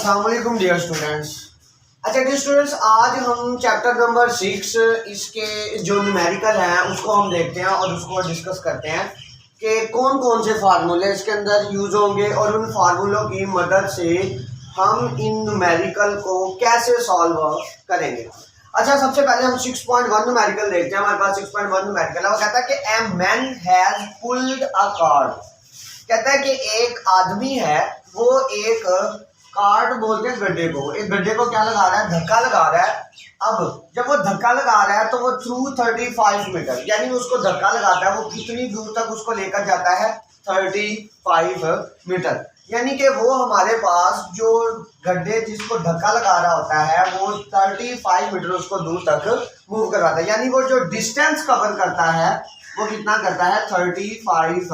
अस्सलाम वालेकुम dear students. अच्छा डियर स्टूडेंट्स, आज हम चैप्टर नंबर 6 इसके जो न्यूमेरिकल हैं उसको हम देखते हैं और उसको डिस्कस करते हैं कि कौन कौन से फार्मूले इसके अंदर यूज़ होंगे और उन फार्मूलों की मदद से हम इन न्यूमेरिकल को कैसे सॉल्व करेंगे। अच्छा, सबसे पहले हम 6.1 न्यूमेरिकल देखते हैं। हमारे पास 6.1 न्यूमेरिकल है। वो कहता है कि a man has pulled a card. कहता है कि एक आदमी है, वो एक कार्ड बोलते हैं गड्ढे को, एक गड्ढे को क्या लगा रहा है, धक्का लगा रहा है। अब जब वो धक्का लगा रहा है तो वो थ्रू 35 मीटर, यानी उसको धक्का लगाता है, वो कितनी दूर तक उसको लेकर जाता है, 35 मीटर। यानी कि वो हमारे पास जो गड्ढे जिसको धक्का लगा रहा होता है वो 35 मीटर उसको दूर तक मूव करवाता है। यानी वो जो डिस्टेंस कवर करता है वो कितना करता है, 35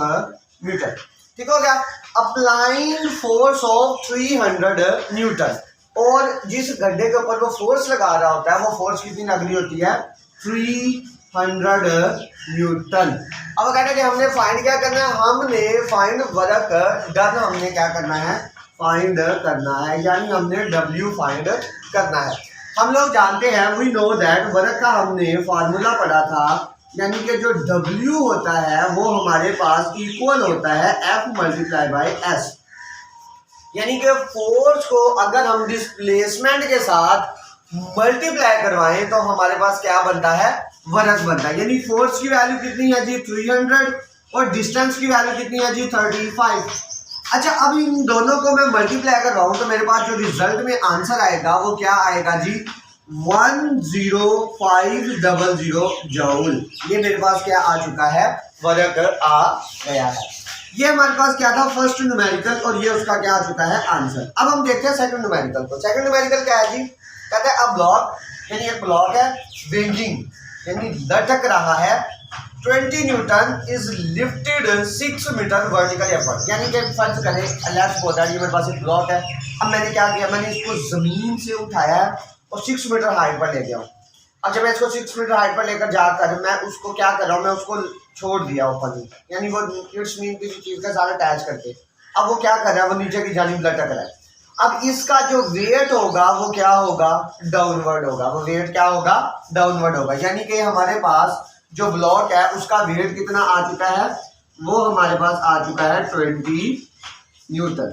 मीटर। ठीक हो गया। अप्लाइंग फोर्स ऑफ 300 न्यूटन, और जिस गड्ढे के ऊपर वो फोर्स लगा रहा होता है वो फोर्स कितनी लग रही होती है, 300 न्यूटन। अब कहते हैं कि हमने फाइंड क्या करना है, हमने फाइंड वर्क डन, हमने क्या करना है, फाइंड करना है, यानी हमने W फाइंड करना है। हम लोग जानते हैं, वी नो दैट, वर्क का हमने फार्मूला पढ़ा था, यानी कि जो W होता है वो हमारे पास इक्वल होता है F मल्टीप्लाई बाई S। यानी कि फोर्स को अगर हम डिस्प्लेसमेंट के साथ मल्टीप्लाई करवाएं तो हमारे पास क्या बनता है, वर्क बनता है। यानी फोर्स की वैल्यू कितनी है जी, 300, और डिस्टेंस की वैल्यू कितनी है जी, 35। अच्छा, अब इन दोनों को मैं मल्टीप्लाई करवाऊं तो मेरे पास जो रिजल्ट में आंसर आएगा वो क्या आएगा जी, 10500 जूल। ये मेरे पास क्या आ चुका है, वर्क आ गया है। ये हमारे पास क्या था, फर्स्ट न्यूमेरिकल, और ये उसका क्या आ चुका है, आंसर। अब हम देखते हैं सेकंड न्यूमेरिकल को। सेकंड न्यूमेरिकल क्या है जी, कहते हैं अ ब्लॉक, यानी एक ब्लॉक है, विंगिंग यानी लटक रहा है, 20 newton is lifted 6 metre vertical upward. यानी कि फर्ज करें, लेट्स बोल रहा है ये मेरे पास एक ब्लॉक है। अब मैंने क्या किया, मैंने इसको जमीन से उठाया है और 6 मीटर हाइट पर ले गया हूँ। अब जब मैं इसको 6 मीटर हाइट पर लेकर जाकर मैं उसको क्या कर रहा हूँ, मैं उसको छोड़ दिया ऊपर ही, यानी वो इट्स मीन किसी चीज का सारा अटैच करके। अब वो क्या कर रहा है, वो नीचे की जानिब लटक रहा है। अब इसका जो वेट होगा वो क्या होगा, डाउनवर्ड होगा। वो वेट क्या होगा, डाउनवर्ड होगा। यानी कि हमारे पास जो ब्लॉक है उसका वेट कितना आ चुका है, वो हमारे पास आ चुका है 20 न्यूटन।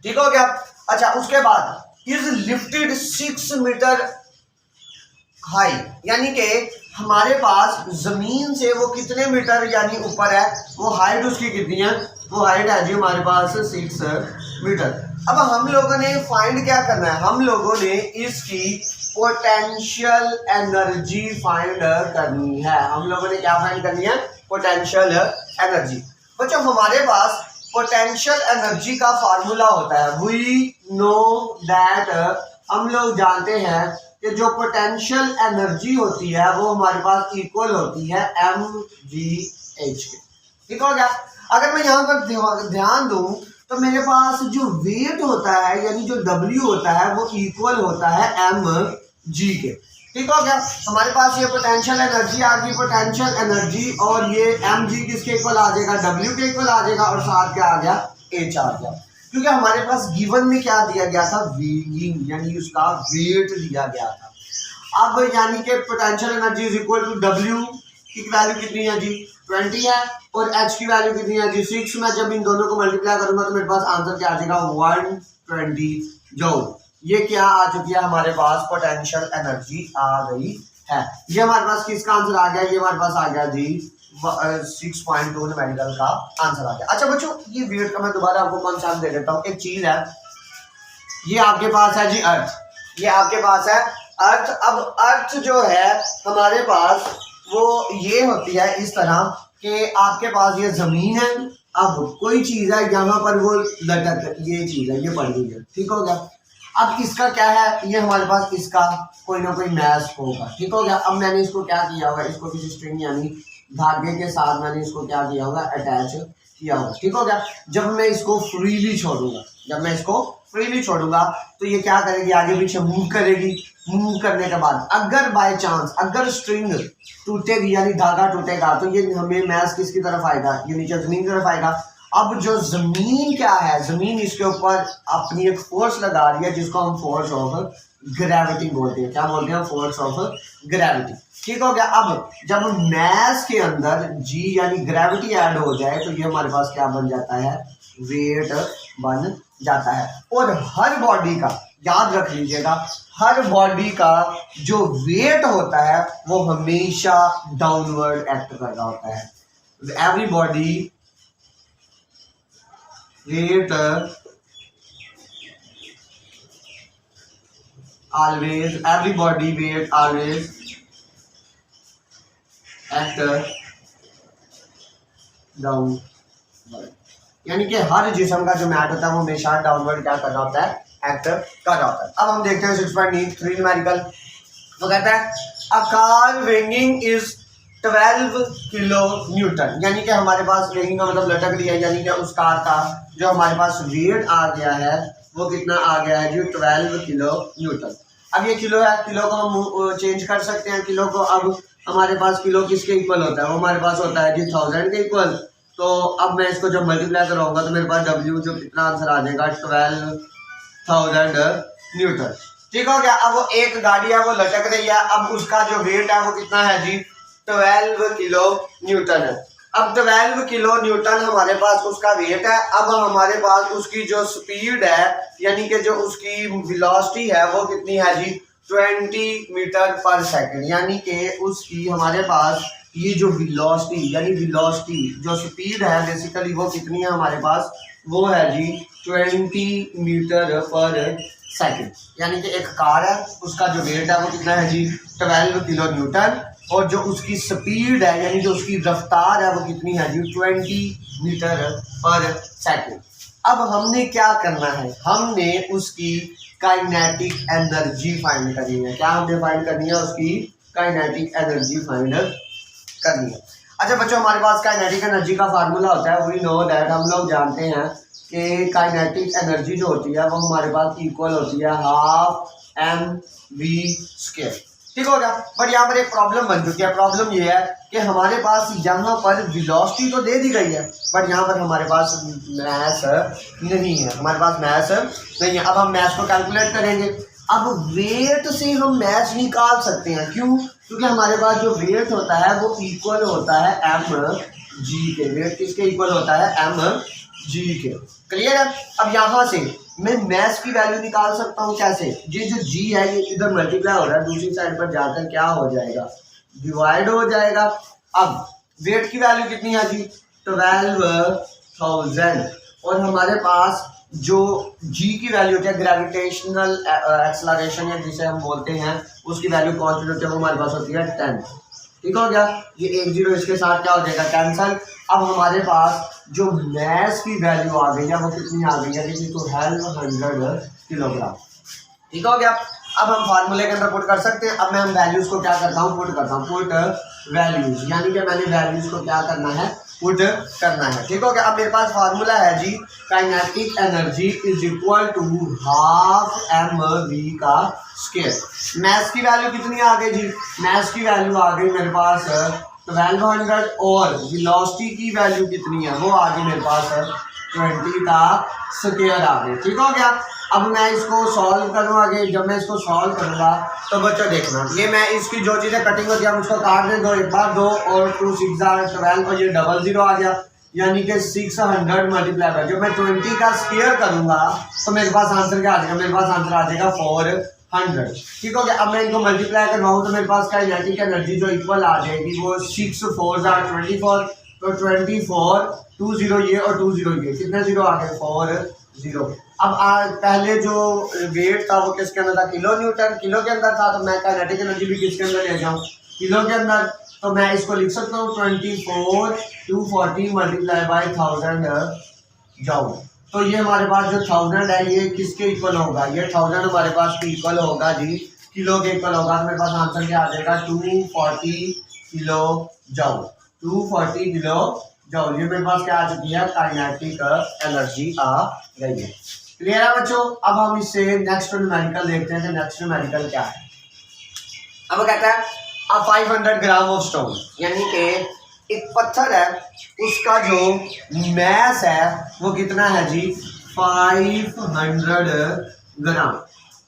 ठीक हो गया। अच्छा, उसके बाद इज लिफ्टेड 6 मीटर हाई, यानी कि हमारे पास जमीन से वो कितने मीटर यानी ऊपर है, वो हाइट उसकी कितनी है, वो हाइट है जी हमारे पास 6 मीटर। अब हम लोगों ने फाइंड क्या करना है, हम लोगों ने इसकी पोटेंशियल एनर्जी फाइंड करनी है। हम लोगों ने क्या फाइंड करनी है, पोटेंशियल एनर्जी। बच्चों, हमारे पास पोटेंशियल एनर्जी का फार्मूला होता है, वी नो दैट, हम लोग जानते हैं कि जो पोटेंशियल एनर्जी होती है वो हमारे पास इक्वल होती है mgh के। ठीक हो गया। अगर मैं यहाँ पर ध्यान दूं तो मेरे पास जो वेट होता है यानी जो W होता है वो इक्वल होता है mg के। ठीक हो गया। हमारे पास ये पोटेंशियल एनर्जी आ गई, पोटेंशियल एनर्जी, और ये mg किसके इक्वल आ जाएगा, W के इक्वल आ जाएगा, और साथ क्या आ गया, h आ गया। क्योंकि हमारे पास गिवन में क्या दिया गया था, वेइंग, यानी उसका वेट दिया गया था। अब यानी कि potential energy is equal to W की वैल्यू कितनी है जी, 20 है, और H की वैल्यू कितनी है जी, 6। मैं जब इन दोनों को मल्टीप्लाई करूंगा तो मेरे पास आंसर क्या आ जाएगा, 120 जूल। ये क्या आ चुकी है, हमारे पास पोटेंशियल एनर्जी आ गई है। ये हमारे पास किसका आंसर आ गया, ये हमारे पास आ गया जी 6.2 न्यूमेरिकल का आंसर आ गया। अच्छा बच्चों, ये वेट का मैं दोबारा आपको कॉन्सेप्ट दे देता हूँ। एक चीज है, ये आपके पास है जी अर्थ, ये आपके पास है अर्थ। अब अर्थ जो है हमारे पास वो ये होती है इस तरह कि आपके पास ये जमीन है, अब कोई चीज है यहाँ पर वो लटक, ये चीज है, ये पड़ी हुई है। ठीक हो गया। अब इसका क्या है, ये हमारे पास इसका कोई ना कोई मैस होगा। ठीक हो गया। अब मैंने इसको क्या किया होगा, इसको किसी स्ट्रिंग यानी धागे के साथ मैंने इसको क्या किया होगा, अटैच किया होगा। ठीक हो गया। जब मैं इसको फ्रीली छोड़ूंगा, जब मैं इसको फ्रीली छोड़ूंगा तो ये क्या करेगी, आगे पीछे मूव करेगी। मूव करने के बाद अगर बाय चांस अगर स्ट्रिंग टूटेगी यानी धागा टूटेगा तो ये हमें मैस किसकी तरफ आएगा, ये नीचे जमीन की तरफ आएगा। अब जो जमीन क्या है, जमीन इसके ऊपर अपनी एक फोर्स लगा रही है जिसको हम फोर्स ऑफ ग्रेविटी बोलते हैं। क्या बोलते हैं? Force of gravity. ठीक हो गया। अब जब मैस के अंदर जी यानी ग्रेविटी ऐड हो जाए तो ये हमारे पास क्या बन जाता है? वेट बन जाता है। और हर बॉडी का, याद रख लीजिएगा, हर बॉडी का जो वेट होता है वो हमेशा डाउनवर्ड एक्ट कर रहा होता है। Every body weight always, everybody weight always act downward, यानी कि हर जिस्म का जो मैट होता है वो हमेशा डाउनवर्ड क्या कर रहा होता है? एक्ट कर रहा होता है। अब हम देखते हैं 6.3 न्यूमेरिकल। वो कहता है a car weighing is 12 kilo Newton, यानी कि हमारे पास वेइंग का मतलब लटक रही है, यानी कि उस कार का जो हमारे पास वेट आ गया है वो कितना आ गया है जी? 12 किलो न्यूटन। अब ये किलो है, किलो को हम चेंज कर सकते हैं। किलो को अब हमारे पास किलो किसके इक्वल होता है? वो हमारे पास होता है जी 1000 के इक्वल। तो अब मैं इसको जब मल्टीप्लाई कराऊंगा तो मेरे पास W जो कितना आंसर आ जाएगा? 12,000 न्यूटन। ठीक हो गया। अब वो एक गाड़ी है वो लटक रही है, अब उसका जो वेट है वो कितना है जी? 12 किलो न्यूटन है। अब 12 किलो न्यूटन हमारे पास उसका वेट है। अब हमारे पास उसकी जो स्पीड है यानी कि जो उसकी वेलोसिटी है वो कितनी है जी? 20 मीटर पर सेकंड, यानी कि उसकी हमारे पास ये जो वेलोसिटी यानी वेलोसिटी जो स्पीड है बेसिकली वो कितनी है हमारे पास? वो है जी 20 मीटर पर सेकंड, यानी कि एक कार है उसका जो वेट है वो कितना है जी? 12 किलो न्यूटन, और जो उसकी स्पीड है यानी जो उसकी रफ्तार है वो कितनी है जी? 20 मीटर पर सेकंड। अब हमने क्या करना है? हमने उसकी काइनेटिक एनर्जी फाइंड करनी है। क्या हमने फाइंड करनी है? उसकी काइनेटिक एनर्जी फाइंड करनी है। अच्छा बच्चों, हमारे पास काइनेटिक एनर्जी का फार्मूला होता है, वी नो दैट, हम लोग जानते हैं कि काइनेटिक एनर्जी जो होती है वो हमारे पास इक्वल होती है हाफ mv²। ठीक हो गया। बट यहाँ पर एक प्रॉब्लम बन चुकी है। प्रॉब्लम ये है कि हमारे पास यहाँ पर वेलोसिटी तो दे दी गई है बट यहाँ पर हमारे पास मैस नहीं है, हमारे पास मैस नहीं है। अब हम मैस को कैलकुलेट करेंगे। अब वेट से हम मैस निकाल सकते हैं। क्यों? क्योंकि हमारे पास जो वेट होता है वो इक्वल होता है mg के। वेट किसके इक्वल होता है? mg के। क्लियर है? अब यहाँ से मैं मैस की वैल्यू निकाल सकता हूँ। कैसे? ये जो g है ये इधर मल्टीप्लाई हो रहा है, दूसरी साइड पर जाकर क्या हो जाएगा? डिवाइड हो जाएगा। अब वेट की वैल्यू कितनी है जी? 12,000, और हमारे पास जो g की वैल्यू होती है ग्रेविटेशनल एक्सेलरेशन या जिसे हम बोलते हैं उसकी वैल्यू कॉन्स्टेंट होती है, वो हमारे पास होती है 10। ठीक हो गया। ये 1 0 इसके साथ क्या हो जाएगा? कैंसल। अब हमारे पास जो मैस की वैल्यू आ गई है वो कितनी आ गई है? देखिए 1200 किलोग्राम। ठीक हो गया। अब हम फार्मूले के अंदर पुट कर सकते हैं। अब मैं हम वैल्यूज को क्या करता हूँ? पुट करता हूँ। पुट वैल्यूज, यानी कि मैंने वैल्यूज को क्या करना है? पुट करना है। ठीक हो गया। अब मेरे पास फार्मूला है जी kinetic energy is equal to half mv का स्क्वायर। मैस की वैल्यू कितनी आ गई जी? मैस की वैल्यू आ गई मेरे पास 1200, और वेलोसिटी की वैल्यू कितनी है? वो आ गई मेरे पास 20 का स्क्वायर आ गई। ठीक हो गया। अब मैं इसको सॉल्व करूँ आगे। जब मैं इसको सॉल्व करूँगा तो बच्चों देखना, ये मैं इसकी जो चीज़ें कटिंग होती है हम उसको काट दें, 2 एक बार 2 और 2 6 12 और ये 00 आ गया, यानी कि 600 मल्टीप्लाई बाय, जब मैं 20 का स्क्वायर करूँगा तो मेरे पास आंसर क्या आ जाएगा? मेरे पास आंसर आ जाएगा 400। ठीक हो गया। अब मैं इनको मल्टीप्लाई करवाऊँ तो मेरे पास काइनेटिक एनर्जी जो इक्वल आ जाएगी वो 6 4 24, तो 24 2 0 ये और 2 0 ये, कितने 0 आ गए? 4 0। अब पहले जो वेट था वो किसके अंदर था? किलो न्यूटन, किलो के अंदर था, तो मैं काइनेटिक एनर्जी भी किसके अंदर ले जाऊँ? किलो के अंदर। तो मैं इसको लिख सकता हूँ 24 240 मल्टीप्लाई बाय 1000 जाऊँ। तो ये हमारे पास जो 1000 है ये किसके इक्वल होगा? ये 1000 हमारे पास इक्वल होगा जी किलो के इक्वल होगा। तो मेरे पास आंसर क्या आ जाएगा? 240 किलो जाऊँ। 240 किलो जाऊँ। ये मेरे पास क्या आ चुकी है? काइनेटिक एनर्जी आ गई है। क्लियर है बच्चों? अब हम इससे नेक्स्ट न्यूमेरिकल देखते हैं कि नेक्स्ट न्यूमेरिकल क्या है। अब कहता है 500 ग्राम ऑफ स्टोन, यानी कि एक पत्थर है, उसका जो मैस है वो कितना है जी, 500 ग्राम।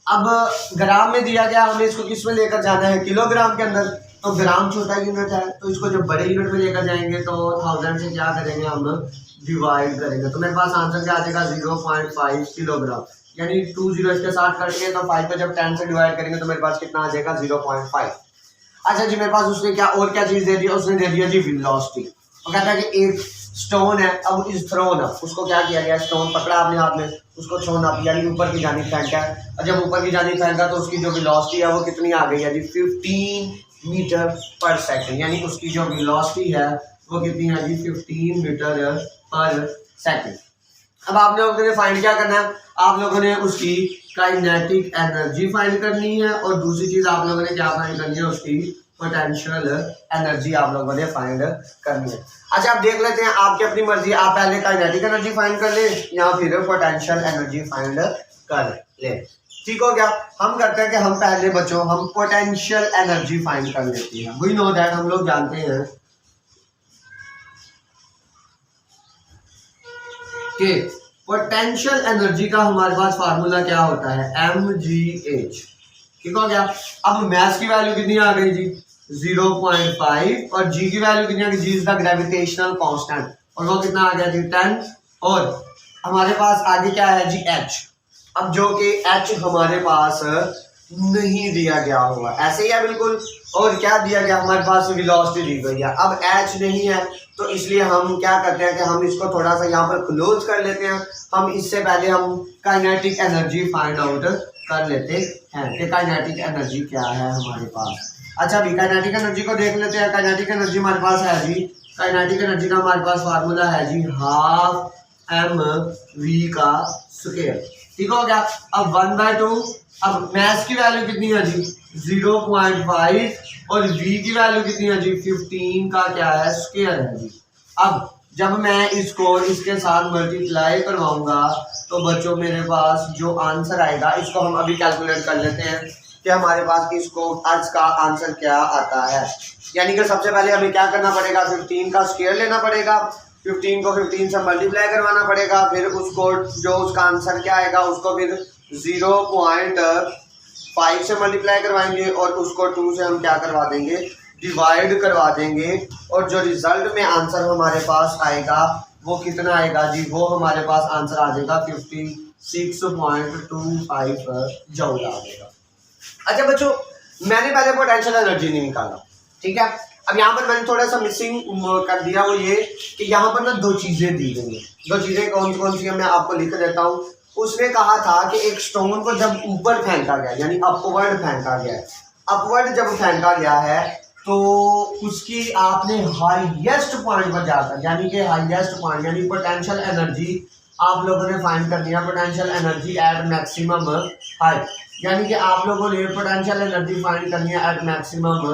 अब ग्राम में दिया गया, हमें इसको किस में लेकर जाना है, किलोग्राम के अंदर। तो ग्राम छोटा यूनिट है, तो इसको जब बड़े यूनिट में लेकर जाएंगे तो 1000 से क्या करेंगे, हम डिवाइड करेंगे। तो मेरे पास आंसर क्या आ जाएगा, 0.5 किलोग्राम। यानी 2 जीरो इसके साथ करेंगे तो 5 को जब 10 से डिवाइड करेंगे तो मेरे पास कितना आ जाएगा, 0.5। अच्छा जी, मेरे पास उसने क्या और क्या चीज़ दे दी, उसने दे दिया जी वेलोसिटी। वो कहता है कि एक स्टोन है, अब इस थ्रोन, उसको क्या किया गया, स्टोन पकड़ा आपने हाथ में, उसको थ्रोन आप यानी ऊपर की जानिब फेंका है। और जब ऊपर की जानिब फेंका तो उसकी जो वेलोसिटी है वो कितनी आ गई है जी, 15 मीटर पर सेकंड। यानी उसकी जो वेलोसिटी है वो कितनी है जी, 15 मीटर पर सेकंड। अब आप लोगों ने फाइंड क्या करना है, आप लोगों ने उसकी काइनेटिक एनर्जी फाइंड करनी है, और दूसरी चीज आप लोगों ने क्या फाइंड करनी है, उसकी पोटेंशियल एनर्जी आप लोगों ने फाइंड करनी है। अच्छा, आप देख लेते हैं, आपकी अपनी मर्जी, आप पहले काइनेटिक एनर्जी फाइंड कर ले या फिर पोटेंशियल एनर्जी फाइंड कर ले। ठीक हो गया। हम करते हैं कि हम पहले बच्चों हम पोटेंशियल एनर्जी फाइंड कर लेते हैं। वी नो दैट, हम लोग जानते हैं कि पोटेंशियल एनर्जी का हमारे पास फार्मूला क्या होता है, mgh। ठीक हो गया। अब मैस की वैल्यू कितनी आ गई जी, 0.5, और जी की वैल्यू कितनी आ गई, जी इज द ग्रेविटेशनल कांस्टेंट, और वो कितना आ गया जी, 10। और हमारे पास आगे क्या है जी, h। अब जो कि h हमारे पास नहीं दिया गया हुआ, ऐसे ही है बिल्कुल। और क्या दिया गया, हमारे पास वेलोसिटी दी गई है। अब h नहीं है तो इसलिए हम क्या करते हैं कि हम इसको थोड़ा सा यहाँ पर क्लोज कर लेते हैं। हम इससे पहले हम काइनेटिक एनर्जी फाइंड आउट कर लेते हैं कि काइनेटिक एनर्जी क्या है हमारे पास। अच्छा, अभी काइनेटिक एनर्जी को देख लेते हैं। काइनेटिक एनर्जी हमारे पास है जी, काइनेटिक एनर्जी का हमारे पास फार्मूला है जी, 12 mv का स्क्वायर। ठीक हो गया। अब 1/2, अब मैस की वैल्यू कितनी है जी, 0.5, और v की वैल्यू कितनी है जी, 15 का क्या है, स्क्वायर है जी। अब जब मैं इसको इसके साथ मल्टीप्लाई करवाऊंगा तो बच्चों मेरे पास जो आंसर आएगा, इसको हम अभी कैलकुलेट कर लेते हैं कि हमारे पास इसको आज का आंसर क्या आता है। यानी कि सबसे पहले हमें क्या करना पड़ेगा, 15 का स्क्वायर लेना पड़ेगा, 15 को 15 से मल्टीप्लाई करवाना पड़ेगा, फिर उसको जो उसका आंसर क्या आएगा उसको फिर 0.5 से मल्टीप्लाई करवाएंगे, और उसको 2 से हम क्या करवा देंगे, डिवाइड करवा देंगे। और जो रिजल्ट में आंसर हमारे पास आएगा वो कितना आएगा जी, वो हमारे पास आंसर आ जाएगा 56.25 जूल आ जाएगा। अच्छा बच्चों, मैंने पहले पोटेंशियल एनर्जी नहीं निकाला, ठीक है। अब यहाँ पर मैंने थोड़ा सा मिसिंग कर दिया, वो ये कि यहाँ पर ना 2 चीजें दी गई हैं। 2 चीजें कौन कौन सी है मैं आपको लिख देता हूँ। उसने कहा था कि एक स्टोन को जब ऊपर फेंका गया, यानी अपवर्ड फेंका गया है, अपवर्ड जब फेंका गया है तो उसकी आपने हाईएस्ट पॉइंट पर जाकर, यानी कि हाईएस्ट पॉइंट यानी पोटेंशियल एनर्जी आप लोगों ने फाइंड करनी है, potential energy at maximum height. यानी कि आप लोगों ने पोटेंशियल एनर्जी फाइंड करनी है एट मैक्सिमम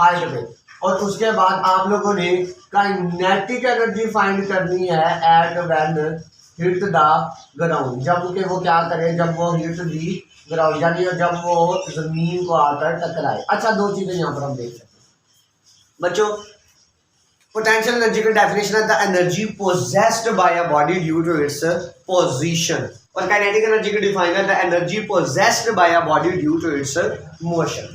हाइट पे, और उसके बाद आप लोगों ने काइनेटिक एनर्जी फाइंड करनी है at when hit the ground, जब कि वो क्या करे, जब वो हिट दी ग्राउंड, यानी जब वो जमीन को आकर टकराए। अच्छा, 2 चीजें यहाँ पर हम देख सकते हैं बच्चों। पोटेंशियल एनर्जी का डेफिनेशन है the energy possessed by a body due to its position, और काइनेटिक एनर्जी की डिफाइन है the energy possessed by a body due to its motion.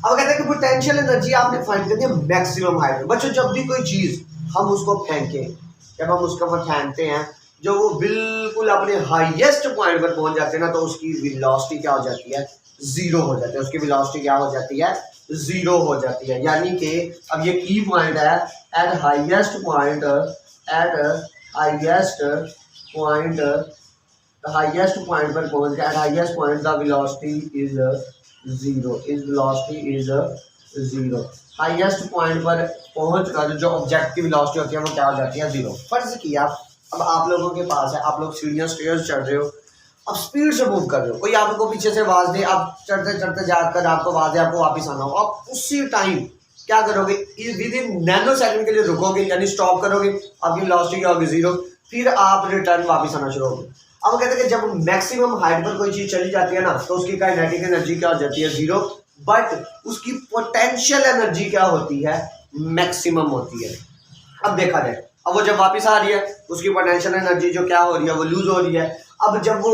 अब कहते हैं कि पोटेंशियल एनर्जी आपने फाइंड करनी है मैक्सिमम हाइट पे। बच्चों, जब भी कोई चीज हम उसको फेंकें, जब हम उसको फेंकते हैं, जो वो बिल्कुल अपने हाईएस्ट पॉइंट पर पहुंच जाते हैं ना, तो उसकी वेलोसिटी क्या हो जाती है, 0 हो जाती है। उसकी वेलोसिटी क्या हो जाती है, 0 हो जाती है। यानी कि अब ये की पॉइंट है, eight highest point, eight highest point पर पहुंच गया, eight highest point the velocity is 0, is velocity is 0। Highest point पर पहुंच कर जो ऑब्जेक्ट की वेलोसिटी होती है वो क्या हो जाती है, 0। फर्ज किया अब आप लोगों के पास है, आप लोग सीढ़ियाँ स्टेयर्स चढ़ रहे हो, अब स्पीड से मूव कर रहे हो, कोई आपको पीछे से आवाज दे, आप चढ़ते चढ़ते जाकर आपको आवाज दे, आपको वापस आना हो, आप उसी टाइम क्या करोगे, विद इन नैनो सेकंड के लिए रुकोगे, यानी स्टॉप करोगे, आपकी वेलोसिटी क्या होगी, 0, फिर आप रिटर्न वापस आना शुरू होगे। अब कहते हैं कि जब मैक्सिमम हाइट पर कोई चीज चली जाती है ना, तो उसकी काइनेटिक एनर्जी क्या हो जाती है, 0, बट उसकी पोटेंशियल एनर्जी क्या होती है, मैक्सिमम होती है। अब देखा जाए, अब वो जब वापस आ रही है उसकी पोटेंशियल एनर्जी जो क्या हो रही है वो लूज हो रही है। अब जब वो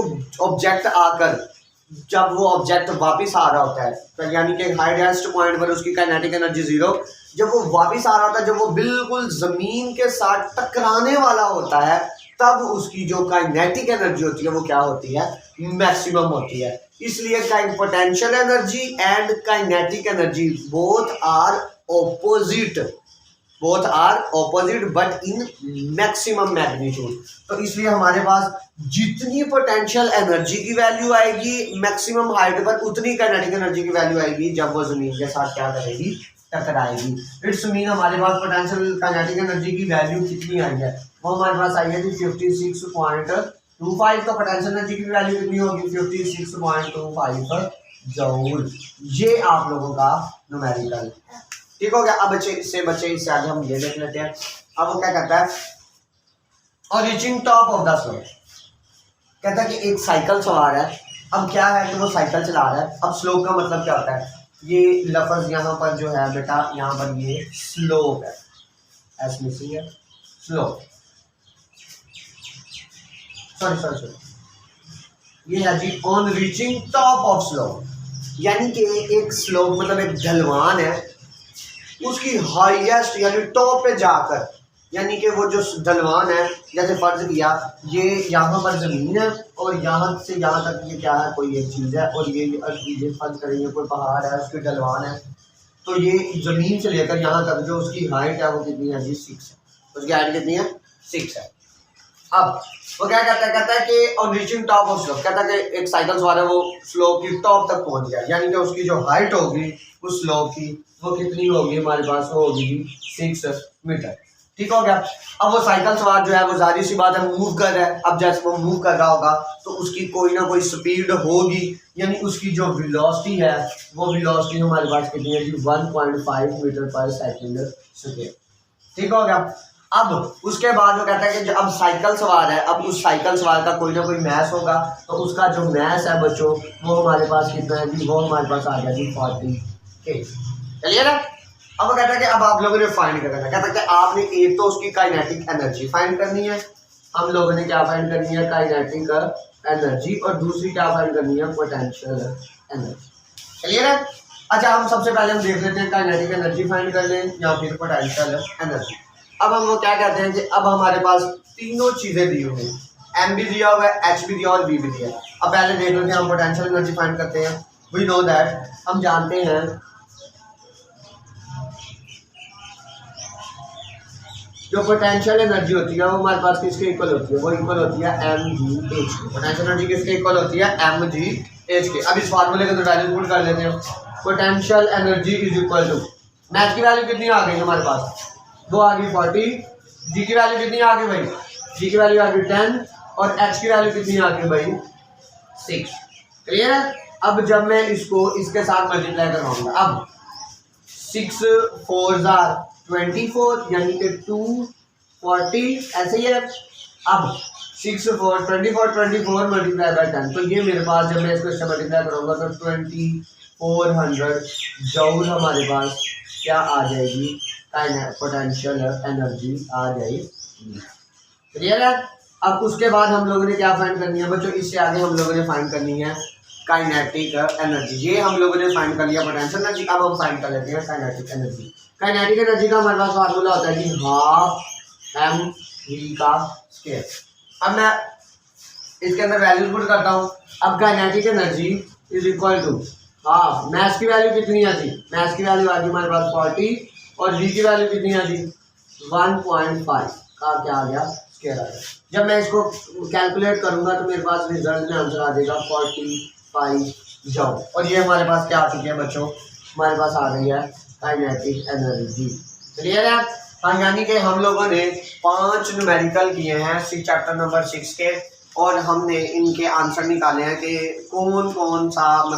ऑब्जेक्ट वापस आ रहा होता है तो यानी कि हाईएस्ट पॉइंट पर उसकी काइनेटिक एनर्जी 0, जब वो वापस आ रहा होता है, जब वो बिल्कुल जमीन के साथ टकराने वाला होता है, तब उसकी जो काइनेटिक एनर्जी होती है वो क्या होती है, मैक्सिमम होती है। इसलिए potential energy and kinetic energy both are opposite but in maximum magnitude. तो इसलिए हमारे पास जितनी पोटेंशियल एनर्जी की वैल्यू आएगी मैक्सिमम हाइट पर, उतनी काइनेटिक एनर्जी की वैल्यू आएगी जब वो जमीन के साथ क्या करेगी, टकराएगी। इट्स मीन हमारे पास पोटेंशियल काइनेटिक एनर्जी की वैल्यू कितनी आई है, वो हमारे पास आई है 56.25। तो पोटेंशियल एनर्जी की वैल्यू कितनी होगी, 56.25 जूल। ये आप लोगों का न्यूमेरिकल है, ठीक हो गया। अब इससे आगे हम ये देख लेते हैं। अब वो क्या कहता है, और reaching top of the slope, कहता है कि एक साइकिल सवार है। अब क्या है कि वो साइकिल चला रहा है। अब स्लोप का मतलब क्या होता है, ये लफ्ज यहाँ पर जो है बेटा, यहाँ पर ये स्लोप है, एस मिसिंग है, स्लोप, सॉरी ये है जी on reaching top of slope, यानी कि एक स्लोप मतलब एक ढलवान है, उसकी हाईएस्ट यानी टॉप पे जाकर, यानी कि वो जो ढलवान है, जैसे फर्ज किया ये यहाँ पर ज़मीन है और यहाँ से यहाँ तक ये क्या है, कोई एक चीज़ है, और ये फर्ज करेंगे कोई पहाड़ है, उसकी ढलवान है, तो ये ज़मीन से लेकर यहाँ तक जो उसकी हाइट है वो कितनी है जी, 6 है। उसकी हाइट कितनी है, 6 है। अब वो क्या कहता है कि on reaching top of slope, कहता है कि एक साइकिल सवार है, वो स्लोप की टॉप तक पहुँच गया, यानी कि उसकी जो हाइट होगी उस स्लोप की वो कितनी होगी, हमारे पास वो होगी 6 मीटर, ठीक हो गया। अब वो साइकिल सवार जो है वो जाहिर सी बात है मूव कर रहा है। अब जैसे वो मूव कर रहा होगा तो उसकी कोई ना कोई स्पीड होगी, यानी उसकी जो वेलोसिटी है वो वेलोसिटी हमारे पास कितनी है जी, 1.5 मीटर पर सेकंड स्क्वायर, ठीक हो गया। अब उसके बाद वो कहता है कि जो अब साइकिल सवार है, अब उस साइकिल सवार का कोई ना कोई मैस होगा, तो उसका जो मैस है बच्चों वो हमारे पास कितना है जी, वो हमारे पास आ गया जी 40 kg, चलिए ना। अब वो कहता है कि अब आप लोगों ने फाइंड करना है, कहता है कि आपने एक तो उसकी काइनेटिक एनर्जी फाइंड करनी है, हम लोगों ने क्या फाइंड करनी है, काइनेटिक एनर्जी, और दूसरी क्या फाइंड करनी है, पोटेंशियल एनर्जी, चलिए ना। अच्छा, हम सबसे पहले हम देख लेते हैं काइनेटिक एनर्जी फाइंड कर लें या फिर पोटेंशियल एनर्जी। अब हम वो क्या कहते हैं कि अब हमारे पास तीनों चीज़ें दी हुई हैं, एम भी दिया हुआ है, एच भी दिया और वी भी दिया है। अब पहले देख लेते हैं, हम पोटेंशियल एनर्जी फाइंड करते हैं। वी नो दैट, हम जानते हैं जो पोटेंशियल एनर्जी होती है वो हमारे पास किसके इक्वल होती है, वो इक्वल होती है एम जी एच के। पोटेंशियल एनर्जी किसके इक्वल होती है, एम जी एच के। अब इस फार्मूले को तो वैल्यू पुट कर लेते हैं, potential energy is equal to, मैच की वैल्यू कितनी आ गई हमारे पास, वो आ गई 40, जी की वैल्यू कितनी आ गई भाई, जी की वैल्यू आ गई 10, और एच की वैल्यू कितनी आ गई भाई 6, क्लियर है। अब जब मैं इसको इसके साथ मल्टीप्लाई करवाऊंगा, अब 6 4 24 यानी कि 240, ऐसे ही है। अब 6 4 24 मल्टीप्लाई बाय 10, तो ये मेरे पास जब मैं इसको इससे मल्टीप्लाई करूँगा तो 2400 जूल हमारे पास क्या आ जाएगी, पोटेंशियल एनर्जी आ जाएगी, क्लियर है। अब उसके बाद हम लोगों ने क्या फाइंड करनी है बच्चों, इससे आगे हम लोगों ने फाइंड करनी है काइनेटिक एनर्जी। ये हम लोगों ने फाइंड कर लिया पोटेंशियल एनर्जी, अब हम फाइंड कर लेते हैं काइनेटिक एनर्जी। काइनेटिक एनर्जी का हमारे पास फार्मूला होता है कि हाफ एम वी का स्क्वायर। अब मैं इसके अंदर वैल्यूज पुट करता हूँ। अब kinetic energy is equal to half, मैथ की वैल्यू कितनी है जी, मैथ की वैल्यू आ गई हमारे पास 40, और वी की वैल्यू कितनी है जी 1.5 का क्या आ गया, स्क्वायर आ गया। जब मैं इसको कैलकुलेट करूंगा तो मेरे पास रिजल्ट में आंसर आ जाएगा 45 जूल, और ये हमारे पास क्या आ चुकी है बच्चों, हमारे पास आ गई है काइनेटिक एनर्जी, क्लियर है। हाँ, यानी कि हम लोगों ने 5 न्यूमेरिकल किए हैं चैप्टर नंबर 6 के, और हमने इनके आंसर निकाले हैं कि कौन कौन सा